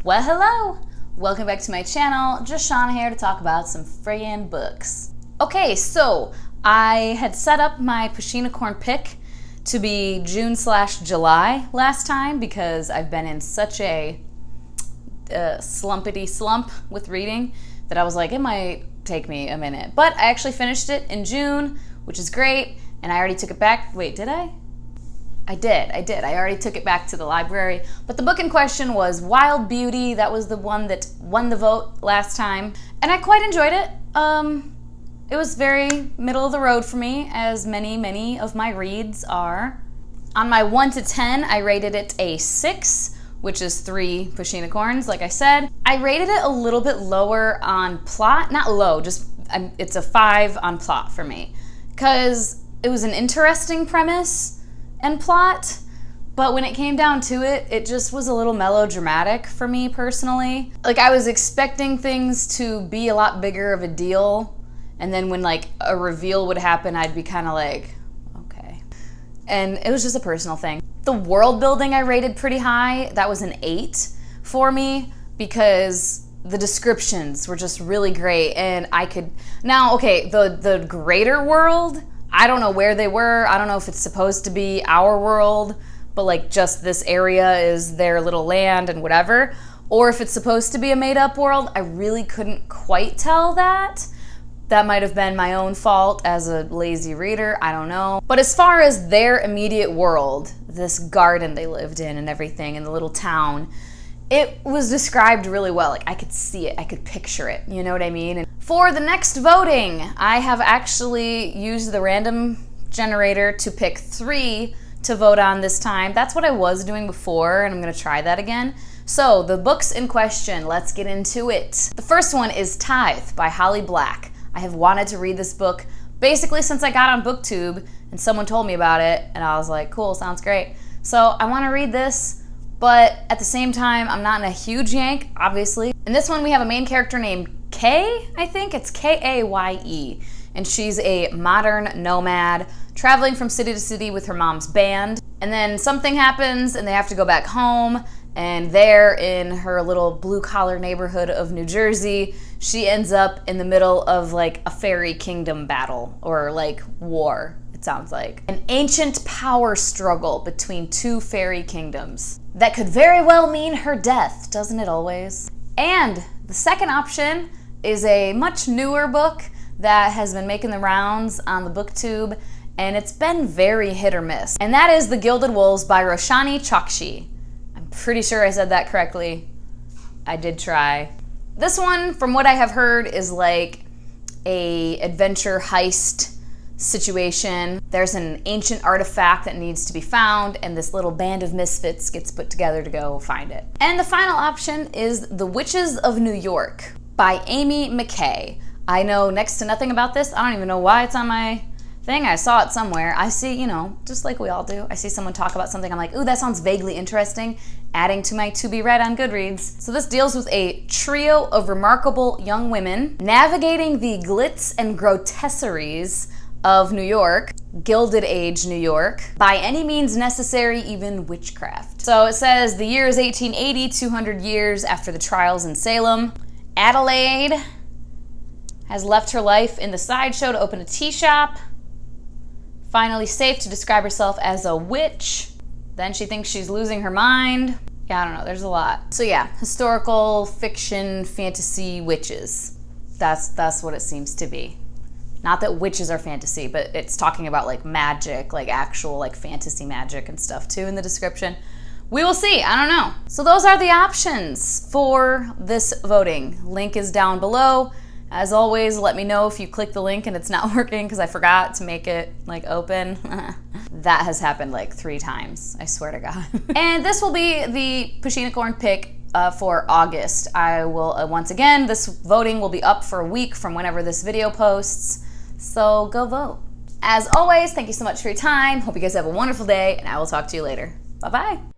Well, hello! Welcome back to my channel. Just Shauna here to talk about some friggin' books. Okay, so I had set up my Pusheenicorn pick to be June/July last time because I've been in such a slumpity slump with reading that I was like, it might take me a minute. But I actually finished it in June, which is great, and I already took it back. Wait, did I? I did. I already took it back to the library. But the book in question was Wild Beauty. That was the one that won the vote last time. And I quite enjoyed it. It was very middle of the road for me, as many of my reads are. On my 1 to 10, I rated it a 6, which is 3 Pusheenicorns, like I said. I rated it a little bit lower on plot. Not low, just it's a 5 on plot for me. Because it was an interesting premise and plot, but when it came down to it, it just was a little melodramatic for me personally. Like, I was expecting things to be a lot bigger of a deal, and then when like a reveal would happen, I'd be kind of like, okay. And it was just a personal thing. The world building I rated pretty high. That was an 8 for me because the descriptions were just really great, and I could, now, okay, the greater world, I don't know where they were. I don't know if it's supposed to be our world, but like just this area is their little land and whatever, or if it's supposed to be a made-up world. I really couldn't quite tell that. That might have been my own fault as a lazy reader, I don't know. But as far as their immediate world, this garden they lived in and everything, in the little town, it was described really well. Like, I could see it, I could picture it, you know what I mean? And for the next voting, I have actually used the random generator to pick 3 to vote on this time. That's what I was doing before, and I'm gonna try that again. So, the books in question, let's get into it. The first one is Tithe by Holly Black. I have wanted to read this book basically since I got on BookTube, and someone told me about it, and I was like, cool, sounds great. So, I wanna read this, but at the same time, I'm not in a huge yank, obviously. In this one, we have a main character named Kay, I think. It's K-A-Y-E. And she's a modern nomad, traveling from city to city with her mom's band. And then something happens, and they have to go back home. And there, in her little blue-collar neighborhood of New Jersey, she ends up in the middle of, like, a fairy kingdom battle, or, like, war, it sounds like. An ancient power struggle between 2 fairy kingdoms. That could very well mean her death, doesn't it always? And the second option is a much newer book that has been making the rounds on the BookTube, and it's been very hit or miss. And that is The Gilded Wolves by Roshani Chokshi. I'm pretty sure I said that correctly. I did try. This one, from what I have heard, is like a adventure heist situation. There's an ancient artifact that needs to be found, and this little band of misfits gets put together to go find it. And the final option is The Witches of New York by Amy McKay. I know next to nothing about this. I don't even know why it's on my thing. I saw it somewhere. I see, you know, just like we all do, I see someone talk about something, I'm like, ooh, that sounds vaguely interesting, adding to my to be read on Goodreads. So this deals with a trio of remarkable young women navigating the glitz and grotesqueries of New York, Gilded Age New York, by any means necessary, even witchcraft. So it says the year is 1880, 200 years after the trials in Salem. Adelaide has left her life in the sideshow to open a tea shop. Finally safe to describe herself as a witch. Then she thinks she's losing her mind. Yeah, I don't know, there's a lot. So yeah, historical, fiction, fantasy, witches. That's what it seems to be. Not that witches are fantasy, but it's talking about like magic, like actual like fantasy magic and stuff too in the description. We will see, I don't know. So those are the options for this voting. Link is down below. As always, let me know if you click the link and it's not working because I forgot to make it like open. That has happened like 3 times, I swear to God. And this will be the Pusheenicorn pick for August. I will, once again, this voting will be up for a week from whenever this video posts. So go vote. As always, thank you so much for your time. Hope you guys have a wonderful day, and I will talk to you later. Bye-bye.